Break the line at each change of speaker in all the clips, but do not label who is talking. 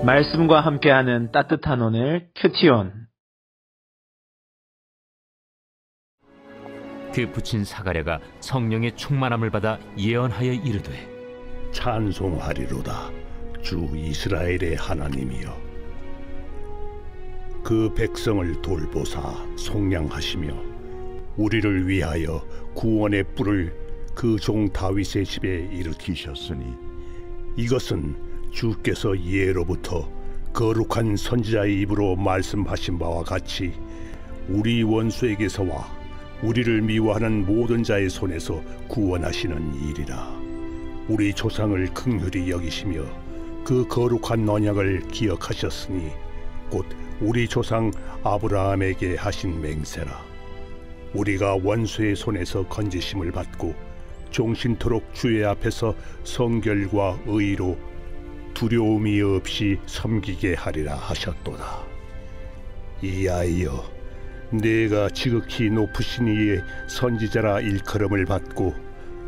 말씀과 함께하는 따뜻한 오늘 큐티온.
그 붙인 사가랴가 성령의 충만함을 받아 예언하여 이르되
찬송하리로다 주 이스라엘의 하나님이여. 그 백성을 돌보사 속량하시며 우리를 위하여 구원의 뿔을 그 종 다윗의 집에 일으키셨으니 이것은 주께서 예로부터 거룩한 선지자의 입으로 말씀하신 바와 같이 우리 원수에게서와 우리를 미워하는 모든 자의 손에서 구원하시는 일이라. 우리 조상을 긍휼히 여기시며 그 거룩한 언약을 기억하셨으니 곧 우리 조상 아브라함에게 하신 맹세라. 우리가 원수의 손에서 건지심을 받고 종신토록 주의 앞에서 성결과 의로 두려움이 없이 섬기게 하리라 하셨도다. 이하여 내가 지극히 높으신 이의 선지자라 일컬음을 받고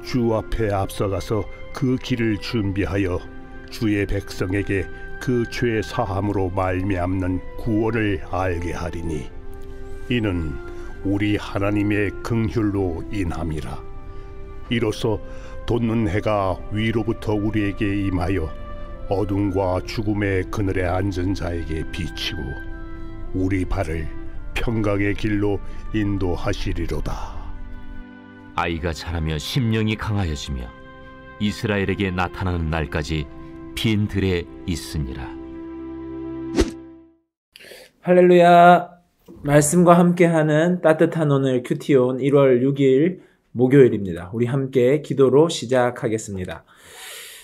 주 앞에 앞서가서 그 길을 준비하여 주의 백성에게 그 죄 사함으로 말미암는 구원을 알게 하리니 이는 우리 하나님의 긍휼로 인함이라. 이로써 돋는 해가 위로부터 우리에게 임하여 어둠과 죽음의 그늘에 앉은 자에게 비치고 우리 발을 평강의 길로 인도하시리로다.
아이가 자라며 심령이 강하여지며 이스라엘에게 나타나는 날까지 빈 들에 있으니라.
할렐루야. 말씀과 함께하는 따뜻한 오늘 큐티온 1월 6일 목요일입니다. 우리 함께 기도로 시작하겠습니다.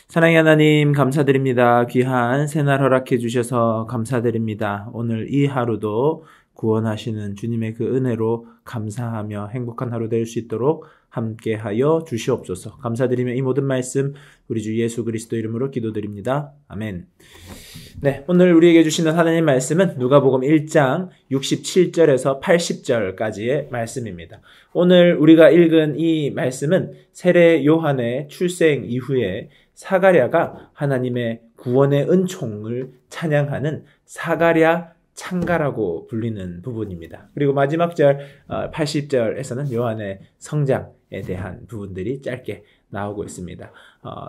사랑의 하나님 감사드립니다. 귀한 새날 허락해 주셔서 감사드립니다. 오늘 이 하루도 구원하시는 주님의 그 은혜로 감사하며 행복한 하루 될 수 있도록 함께하여 주시옵소서. 감사드리며 이 모든 말씀 우리 주 예수 그리스도 이름으로 기도드립니다. 아멘. 네, 오늘 우리에게 주시는 하나님 말씀은 누가복음 1장 67절에서 80절까지의 말씀입니다. 오늘 우리가 읽은 이 말씀은 세례 요한의 출생 이후에 사가랴가 하나님의 구원의 은총을 찬양하는 사가랴 창가라고 불리는 부분입니다. 그리고 마지막 절 80절에서는 요한의 성장에 대한 부분들이 짧게 나오고 있습니다.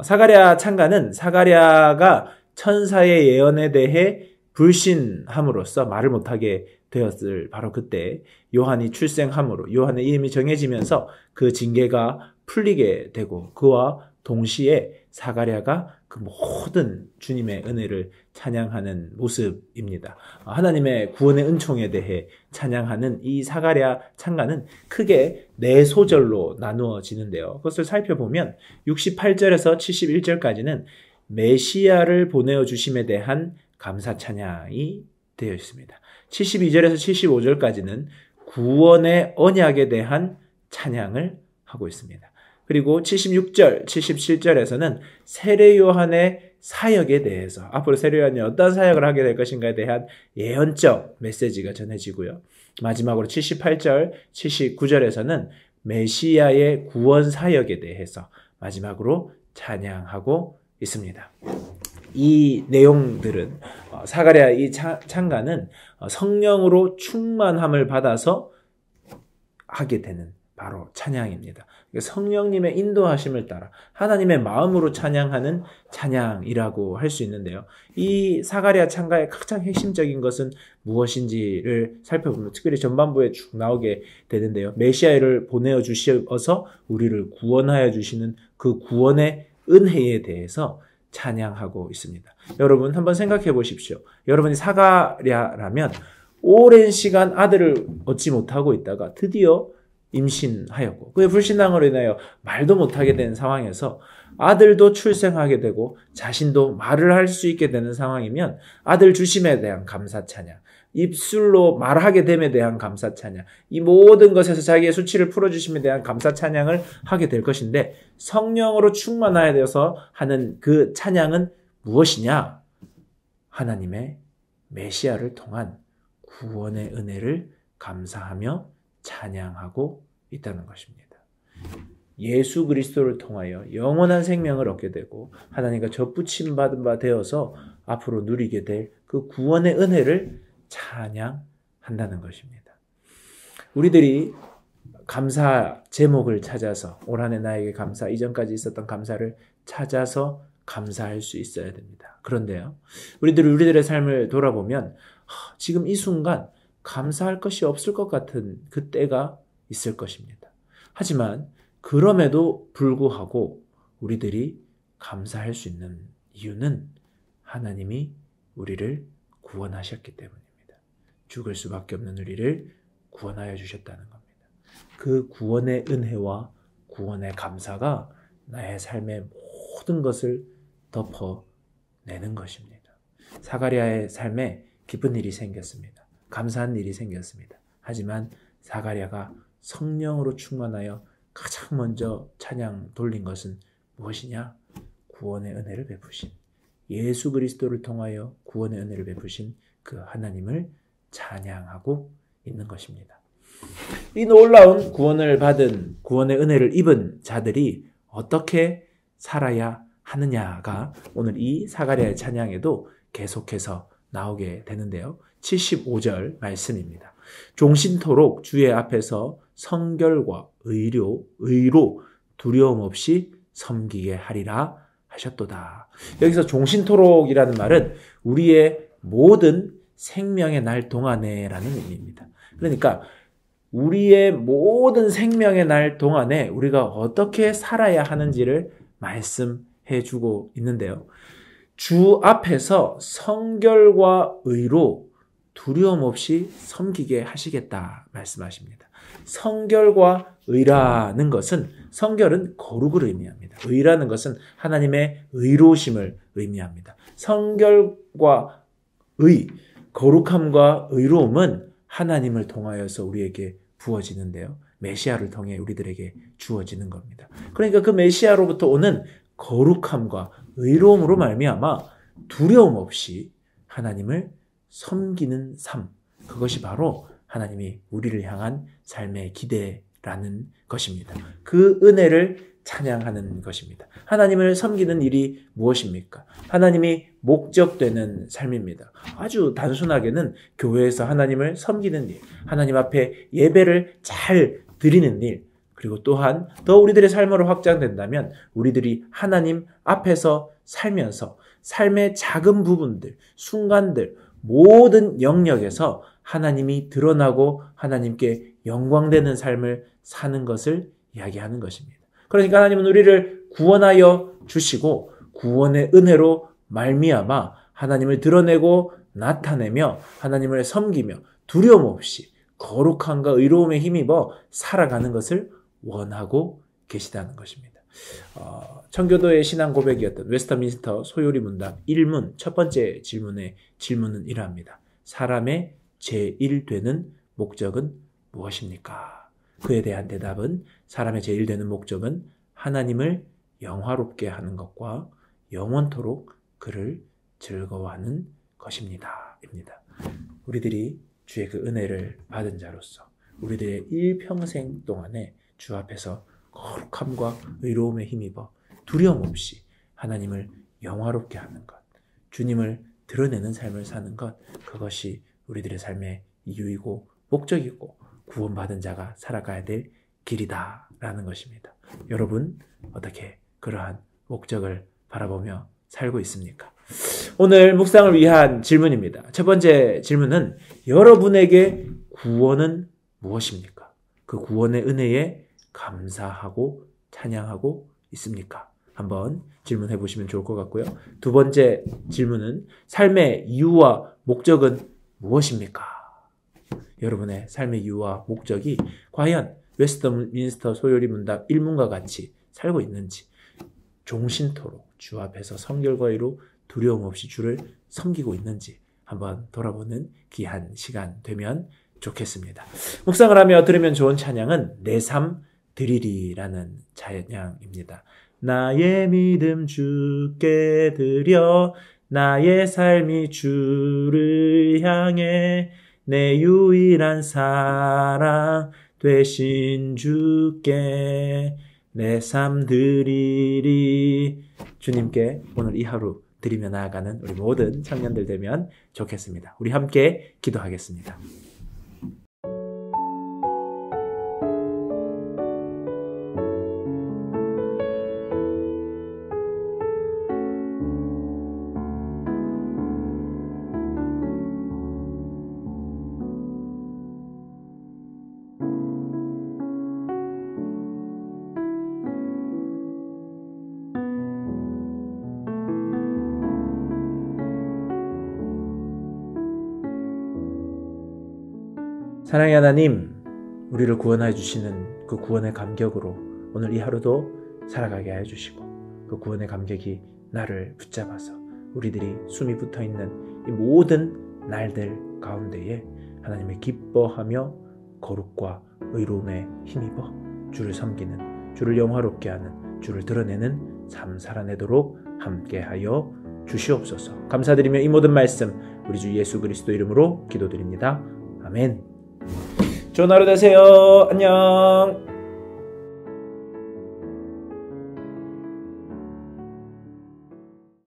사가랴 창가는 사가랴가 천사의 예언에 대해 불신함으로써 말을 못하게 되었을 바로 그때 요한이 출생함으로 요한의 이름이 정해지면서 그 징계가 풀리게 되고 그와 동시에 사가랴가 그 모든 주님의 은혜를 찬양하는 모습입니다. 하나님의 구원의 은총에 대해 찬양하는 이 사가랴 창가는 크게 네 소절로 나누어지는데요. 그것을 살펴보면 68절에서 71절까지는 메시아를 보내어 주심에 대한 감사 찬양이 되어 있습니다. 72절에서 75절까지는 구원의 언약에 대한 찬양을 하고 있습니다. 그리고 76절, 77절에서는 세례 요한의 사역에 대해서 앞으로 세례 요한이 어떤 사역을 하게 될 것인가에 대한 예언적 메시지가 전해지고요. 마지막으로 78절, 79절에서는 메시아의 구원 사역에 대해서 마지막으로 찬양하고 있습니다. 이 내용들은 사가랴 이 창가는 성령으로 충만함을 받아서 하게 되는 바로 찬양입니다. 성령님의 인도하심을 따라 하나님의 마음으로 찬양하는 찬양이라고 할 수 있는데요. 이 사가랴 창가의 가장 핵심적인 것은 무엇인지를 살펴보면 특별히 전반부에 쭉 나오게 되는데요. 메시아를 보내어 주셔서 우리를 구원하여 주시는 그 구원의 은혜에 대해서 찬양하고 있습니다. 여러분 한번 생각해 보십시오. 여러분이 사가랴라면 오랜 시간 아들을 얻지 못하고 있다가 드디어 임신하였고 그의 불신앙으로 인하여 말도 못하게 된 상황에서 아들도 출생하게 되고 자신도 말을 할 수 있게 되는 상황이면 아들 주심에 대한 감사 찬양, 입술로 말하게 됨에 대한 감사 찬양, 이 모든 것에서 자기의 수치를 풀어주심에 대한 감사 찬양을 하게 될 것인데 성령으로 충만하여 되어서 하는 그 찬양은 무엇이냐? 하나님의 메시아를 통한 구원의 은혜를 감사하며 찬양하고 있다는 것입니다. 예수 그리스도를 통하여 영원한 생명을 얻게 되고 하나님과 접붙임 받은 바 되어서 앞으로 누리게 될 그 구원의 은혜를 찬양한다는 것입니다. 우리들이 감사 제목을 찾아서 올 한 해 나에게 감사, 이전까지 있었던 감사를 찾아서 감사할 수 있어야 됩니다. 그런데요, 우리들의 삶을 돌아보면 지금 이 순간 감사할 것이 없을 것 같은 그 때가 있을 것입니다. 하지만 그럼에도 불구하고 우리들이 감사할 수 있는 이유는 하나님이 우리를 구원하셨기 때문입니다. 죽을 수밖에 없는 우리를 구원하여 주셨다는 겁니다. 그 구원의 은혜와 구원의 감사가 나의 삶의 모든 것을 덮어내는 것입니다. 사가랴의 삶에 기쁜 일이 생겼습니다. 감사한 일이 생겼습니다. 하지만 사가랴가 성령으로 충만하여 가장 먼저 찬양 돌린 것은 무엇이냐? 구원의 은혜를 베푸신, 예수 그리스도를 통하여 구원의 은혜를 베푸신 그 하나님을 찬양하고 있는 것입니다. 이 놀라운 구원을 받은, 구원의 은혜를 입은 자들이 어떻게 살아야 하느냐가 오늘 이 사가랴의 찬양에도 계속해서 나오게 되는데요. 75절 말씀입니다. 종신토록 주의 앞에서 성결과 의로 두려움 없이 섬기게 하리라 하셨도다. 여기서 종신토록이라는 말은 우리의 모든 생명의 날 동안에 라는 의미입니다. 그러니까 우리의 모든 생명의 날 동안에 우리가 어떻게 살아야 하는지를 말씀해 주고 있는데요. 주 앞에서 성결과 의로 두려움 없이 섬기게 하시겠다 말씀하십니다. 성결과 의라는 것은, 성결은 거룩을 의미합니다. 의라는 것은 하나님의 의로우심을 의미합니다. 성결과 의, 거룩함과 의로움은 하나님을 통하여서 우리에게 부어지는데요. 메시아를 통해 우리들에게 주어지는 겁니다. 그러니까 그 메시아로부터 오는 거룩함과 의로움으로 말미암아 두려움 없이 하나님을 섬기는 삶, 그것이 바로 하나님이 우리를 향한 삶의 기대라는 것입니다. 그 은혜를 찬양하는 것입니다. 하나님을 섬기는 일이 무엇입니까? 하나님이 목적되는 삶입니다. 아주 단순하게는 교회에서 하나님을 섬기는 일, 하나님 앞에 예배를 잘 드리는 일, 그리고 또한 더 우리들의 삶으로 확장된다면 우리들이 하나님 앞에서 살면서 삶의 작은 부분들, 순간들, 모든 영역에서 하나님이 드러나고 하나님께 영광되는 삶을 사는 것을 이야기하는 것입니다. 그러니까 하나님은 우리를 구원하여 주시고 구원의 은혜로 말미암아 하나님을 드러내고 나타내며 하나님을 섬기며 두려움 없이 거룩함과 의로움에 힘입어 살아가는 것을 원하고 계시다는 것입니다. 청교도의 신앙 고백이었던 웨스터민스터 소요리 문답 1문 첫 번째 질문은 이러합니다. 사람의 제1되는 목적은 무엇입니까? 그에 대한 대답은 사람의 제1되는 목적은 하나님을 영화롭게 하는 것과 영원토록 그를 즐거워하는 것입니다. 입니다. 우리들이 주의 그 은혜를 받은 자로서 우리들의 일평생 동안에 주 앞에서 거룩함과 의로움에 힘입어 두려움 없이 하나님을 영화롭게 하는 것, 주님을 드러내는 삶을 사는 것, 그것이 우리들의 삶의 이유이고 목적이고 구원받은 자가 살아가야 될 길이다라는 것입니다. 여러분 어떻게 그러한 목적을 바라보며 살고 있습니까? 오늘 묵상을 위한 질문입니다. 첫 번째 질문은 여러분에게 구원은 무엇입니까? 그 구원의 은혜에 감사하고 찬양하고 있습니까? 한번 질문해 보시면 좋을 것 같고요. 두 번째 질문은 삶의 이유와 목적은 무엇입니까? 여러분의 삶의 이유와 목적이 과연 웨스터민스터 소요리 문답 1문과 같이 살고 있는지, 종신토록 주 앞에서 성결과 의로 두려움 없이 주를 섬기고 있는지 한번 돌아보는 귀한 시간 되면 좋겠습니다. 묵상을 하며 들으면 좋은 찬양은 내 삶 드리리라는 찬양입니다. 나의 믿음 주께 드려 나의 삶이 주를 향해 내 유일한 사랑 되신 주께 내 삶 드리리. 주님께 오늘 이 하루 드리며 나아가는 우리 모든 청년들 되면 좋겠습니다. 우리 함께 기도하겠습니다. 사랑의 하나님, 우리를 구원해 주시는 그 구원의 감격으로 오늘 이 하루도 살아가게 해주시고 그 구원의 감격이 나를 붙잡아서 우리들이 숨이 붙어있는 이 모든 날들 가운데에 하나님의 기뻐하며 거룩과 의로움에 힘입어 주를 섬기는, 주를 영화롭게 하는, 주를 드러내는 삶 살아내도록 함께하여 주시옵소서. 감사드리며 이 모든 말씀 우리 주 예수 그리스도 이름으로 기도드립니다. 아멘. 좋은 하루 되세요. 안녕.